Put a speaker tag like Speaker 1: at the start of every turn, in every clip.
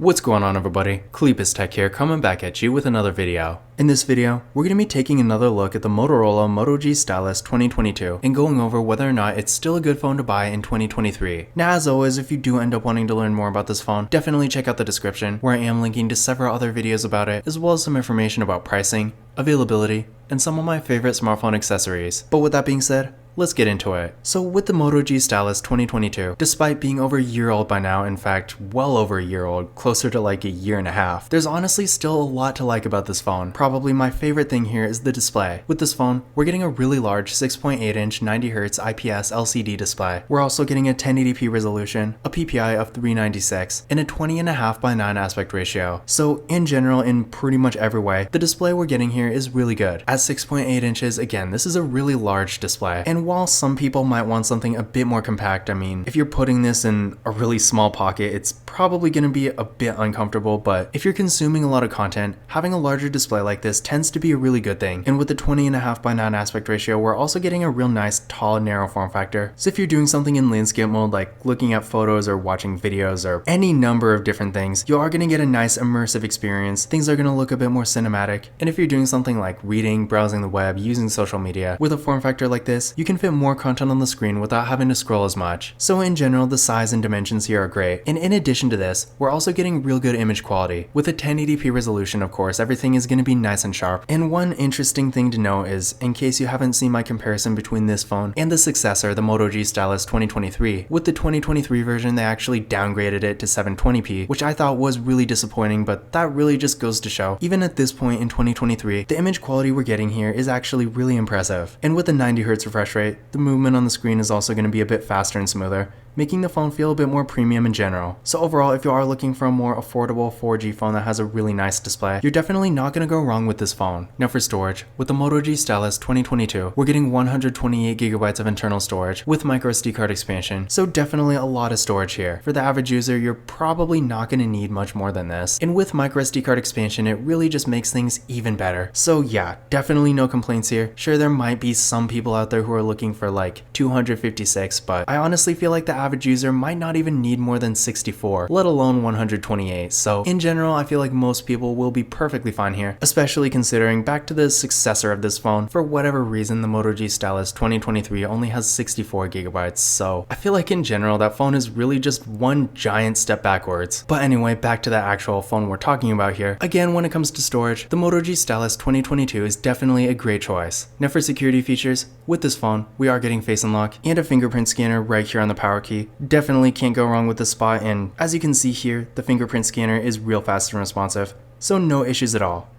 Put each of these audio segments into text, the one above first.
Speaker 1: What's going on, everybody? Cleepus Tech here, coming back at you with another video. In this video, we're going to be taking another look at the Motorola Moto G Stylus 2022 and going over whether or not it's still a good phone to buy in 2023. Now, as always, if you do end up wanting to learn more about this phone, definitely check out the description where I am linking to several other videos about it, as well as some information about pricing, availability, and some of my favorite smartphone accessories. But with that being said, let's get into it. So with the Moto G Stylus 2022, despite being over a year old by now, in fact, well over a year old, closer to like a year and a half, there's honestly still a lot to like about this phone. Probably my favorite thing here is the display. With this phone, we're getting a really large 6.8-inch 90Hz IPS LCD display. We're also getting a 1080p resolution, a PPI of 396, and a 20.5:9 aspect ratio. So in general, in pretty much every way, the display we're getting here is really good. At 6.8 inches, again, this is a really large display. And while some people might want something a bit more compact, I mean, if you're putting this in a really small pocket, it's probably going to be a bit uncomfortable, but if you're consuming a lot of content, having a larger display like this tends to be a really good thing. And with the 20.5:9 aspect ratio, we're also getting a real nice, tall, narrow form factor. So if you're doing something in landscape mode, like looking at photos or watching videos or any number of different things, you are going to get a nice immersive experience. Things are going to look a bit more cinematic. And if you're doing something like reading, browsing the web, using social media, with a form factor like this, you can fit more content on the screen without having to scroll as much. So in general, the size and dimensions here are great. And in addition to this, we're also getting real good image quality. With a 1080p resolution, of course, everything is going to be nice and sharp. And one interesting thing to know is, in case you haven't seen my comparison between this phone and the successor, the Moto G Stylus 2023, with the 2023 version, they actually downgraded it to 720p, which I thought was really disappointing, but that really just goes to show, even at this point in 2023, the image quality we're getting here is actually really impressive. And with the 90Hz refresh rate, the movement on the screen is also going to be a bit faster and smoother, making the phone feel a bit more premium in general. So overall, if you are looking for a more affordable 4G phone that has a really nice display, you're definitely not going to go wrong with this phone. Now for storage, with the Moto G Stylus 2022, we're getting 128GB of internal storage with microSD card expansion, so definitely a lot of storage here. For the average user, you're probably not going to need much more than this. And with microSD card expansion, it really just makes things even better. So yeah, definitely no complaints here. Sure, there might be some people out there who are looking for like 256, but I honestly feel like the average user might not even need more than 64, let alone 128. So in general, I feel like most people will be perfectly fine here, especially considering back to the successor of this phone. For whatever reason, the Moto G Stylus 2023 only has 64GB. So I feel like in general, that phone is really just one giant step backwards. But anyway, back to the actual phone we're talking about here. Again, when it comes to storage, the Moto G Stylus 2022 is definitely a great choice. Now for security features, with this phone, we are getting face unlock and a fingerprint scanner right here on the power key. Definitely can't go wrong with this spot, and as you can see here, the fingerprint scanner is real fast and responsive, so no issues at all.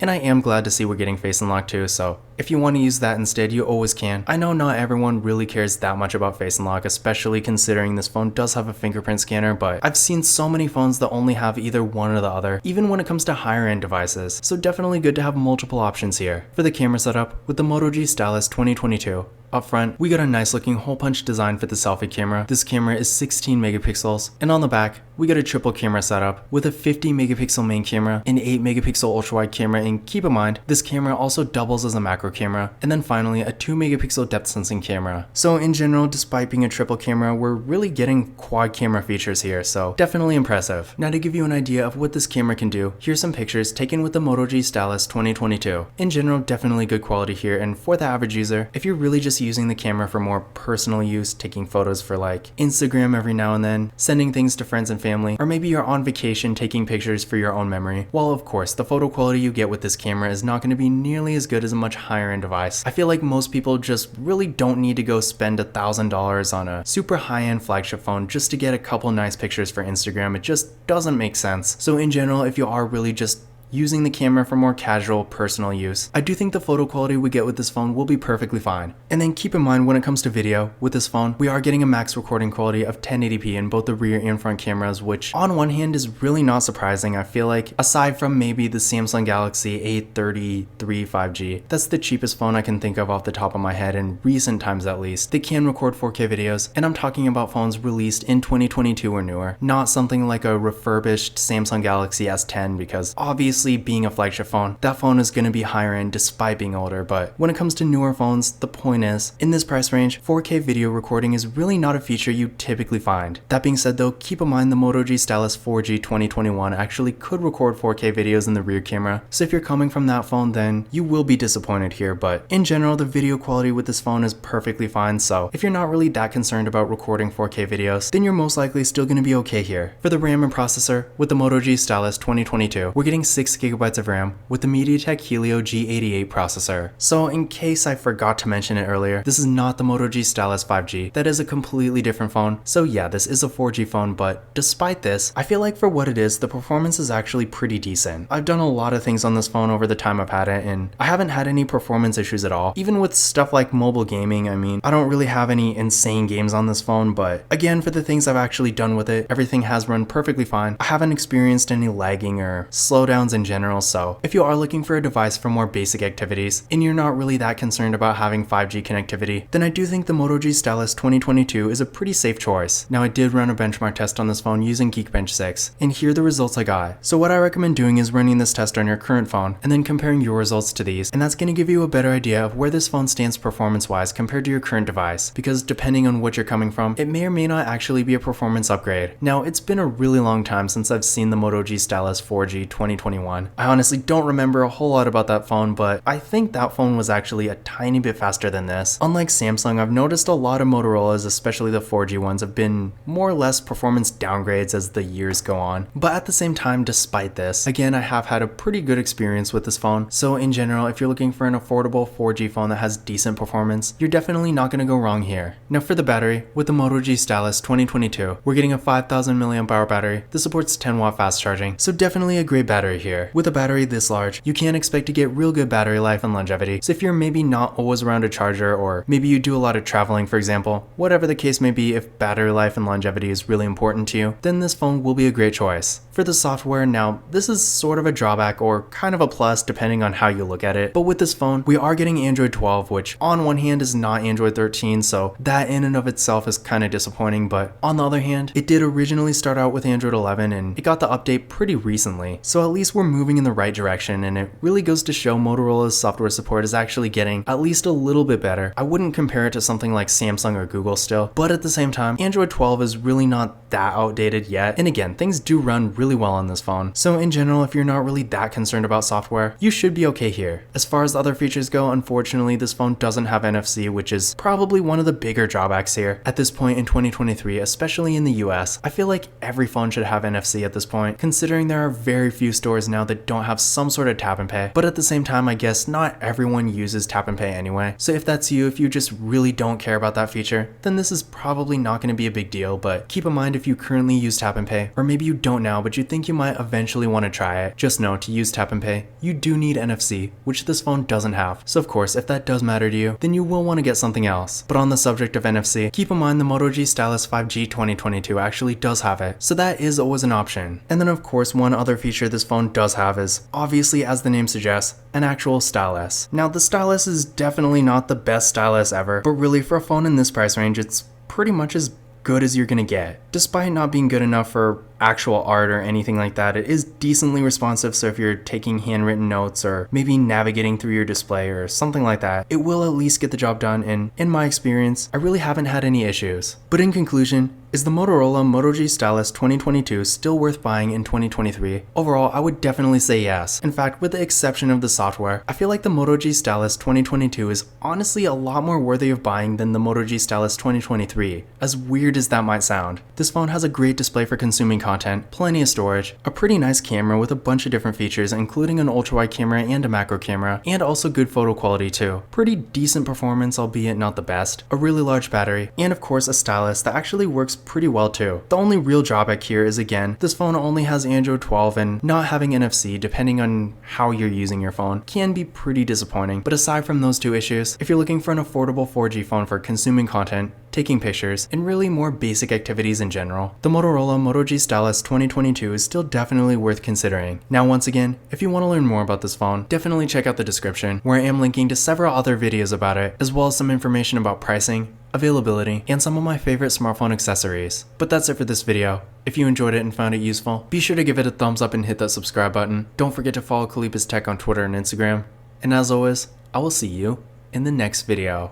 Speaker 1: And I am glad to see we're getting face unlock too, so if you want to use that instead, you always can. I know not everyone really cares that much about face unlock, especially considering this phone does have a fingerprint scanner, but I've seen so many phones that only have either one or the other, even when it comes to higher end devices, so definitely good to have multiple options here. For the camera setup, with the Moto G Stylus 2022, up front, we got a nice looking hole punch design for the selfie camera. This camera is 16 megapixels, and on the back, we got a triple camera setup with a 50 megapixel main camera, an 8 megapixel ultra wide camera, and keep in mind, this camera also doubles as a macro camera, and then finally a 2 megapixel depth sensing camera. So in general, despite being a triple camera, we're really getting quad camera features here, so definitely impressive. Now to give you an idea of what this camera can do, here's some pictures taken with the Moto G Stylus 2022. In general, definitely good quality here, and for the average user, if you're really just using the camera for more personal use, taking photos for like Instagram every now and then, sending things to friends and family, or maybe you're on vacation taking pictures for your own memory, well of course, the photo quality you get with this camera is not going to be nearly as good as a much higher end device. I feel like most people just really don't need to go spend $1,000 on a super high end flagship phone just to get a couple nice pictures for Instagram. It just doesn't make sense. So in general, if you are really just using the camera for more casual, personal use, I do think the photo quality we get with this phone will be perfectly fine. And then keep in mind, when it comes to video, with this phone, we are getting a max recording quality of 1080p in both the rear and front cameras, which on one hand is really not surprising. I feel like, aside from maybe the Samsung Galaxy A33 5G, that's the cheapest phone I can think of off the top of my head in recent times at least, they can record 4K videos, and I'm talking about phones released in 2022 or newer, not something like a refurbished Samsung Galaxy S10, because obviously obviously being a flagship phone, that phone is going to be higher end despite being older, but when it comes to newer phones, the point is, in this price range, 4K video recording is really not a feature you typically find. That being said though, keep in mind the Moto G Stylus 4G 2021 actually could record 4K videos in the rear camera, so if you're coming from that phone then you will be disappointed here, but in general the video quality with this phone is perfectly fine, so if you're not really that concerned about recording 4K videos, then you're most likely still going to be okay here. For the RAM and processor, with the Moto G Stylus 2022, we're getting 6GB of RAM with the MediaTek Helio G88 processor. So in case I forgot to mention it earlier, this is not the Moto G Stylus 5G, that is a completely different phone. So yeah, this is a 4G phone, but despite this, I feel like for what it is, the performance is actually pretty decent. I've done a lot of things on this phone over the time I've had it, and I haven't had any performance issues at all. Even with stuff like mobile gaming, I mean, I don't really have any insane games on this phone, but again, for the things I've actually done with it, everything has run perfectly fine. I haven't experienced any lagging or slowdowns in general, so if you are looking for a device for more basic activities, and you're not really that concerned about having 5G connectivity, then I do think the Moto G Stylus 2022 is a pretty safe choice. Now I did run a benchmark test on this phone using Geekbench 6, and here are the results I got. So what I recommend doing is running this test on your current phone, and then comparing your results to these, and that's going to give you a better idea of where this phone stands performance-wise compared to your current device, because depending on what you're coming from, it may or may not actually be a performance upgrade. Now, it's been a really long time since I've seen the Moto G Stylus 4G 2021. I honestly don't remember a whole lot about that phone, but I think that phone was actually a tiny bit faster than this. Unlike Samsung, I've noticed a lot of Motorola's, especially the 4G ones, have been more or less performance downgrades as the years go on. But at the same time, despite this, again, I have had a pretty good experience with this phone. So in general, if you're looking for an affordable 4G phone that has decent performance, you're definitely not going to go wrong here. Now for the battery, with the Moto G Stylus 2022, we're getting a 5000 mAh battery that supports 10W fast charging, so definitely a great battery here. With a battery this large, you can expect to get real good battery life and longevity, so if you're maybe not always around a charger, or maybe you do a lot of traveling for example, whatever the case may be, if battery life and longevity is really important to you, then this phone will be a great choice. For the software, now this is sort of a drawback or kind of a plus depending on how you look at it, but with this phone, we are getting Android 12, which on one hand is not Android 13, so that in and of itself is kind of disappointing, but on the other hand, it did originally start out with Android 11 and it got the update pretty recently, so at least we're moving in the right direction, and it really goes to show Motorola's software support is actually getting at least a little bit better. I wouldn't compare it to something like Samsung or Google still, but at the same time, Android 12 is really not that outdated yet, and again, things do run really well on this phone, so in general, if you're not really that concerned about software, you should be okay here. As far as the other features go, unfortunately, this phone doesn't have NFC, which is probably one of the bigger drawbacks here. At this point in 2023, especially in the US, I feel like every phone should have NFC at this point, considering there are very few stores now that don't have some sort of tap and pay, but at the same time, I guess not everyone uses tap and pay anyway, so if that's you, if you just really don't care about that feature, then this is probably not going to be a big deal, but keep in mind if you currently use tap and pay, or maybe you don't now, but you think you might eventually want to try it, just know to use tap and pay, you do need NFC, which this phone doesn't have, so of course, if that does matter to you, then you will want to get something else. But on the subject of NFC, keep in mind the Moto G Stylus 5G 2022 actually does have it, so that is always an option. And then of course, one other feature this phone does have is, obviously as the name suggests, an actual stylus. Now the stylus is definitely not the best stylus ever, but really for a phone in this price range, it's pretty much as good as you're gonna get. Despite not being good enough for actual art or anything like that, it is decently responsive, so if you're taking handwritten notes or maybe navigating through your display or something like that, it will at least get the job done, and in my experience, I really haven't had any issues. But in conclusion, is the Motorola Moto G Stylus 2022 still worth buying in 2023? Overall, I would definitely say yes. In fact, with the exception of the software, I feel like the Moto G Stylus 2022 is honestly a lot more worthy of buying than the Moto G Stylus 2023, as weird as that might sound. This phone has a great display for consuming content, plenty of storage, a pretty nice camera with a bunch of different features including an ultra-wide camera and a macro camera, and also good photo quality too. Pretty decent performance, albeit not the best, a really large battery, and of course a stylus that actually works pretty well too. The only real drawback here is again, this phone only has Android 12 and not having NFC depending on how you're using your phone can be pretty disappointing, but aside from those two issues, if you're looking for an affordable 4G phone for consuming content, taking pictures, and really more basic activities in general, the Motorola Moto G Stylus 2022 is still definitely worth considering. Now once again, if you want to learn more about this phone, definitely check out the description where I am linking to several other videos about it, as well as some information about pricing, availability, and some of my favorite smartphone accessories. But that's it for this video. If you enjoyed it and found it useful, be sure to give it a thumbs up and hit that subscribe button. Don't forget to follow Calipus Tech on Twitter and Instagram. And as always, I will see you in the next video.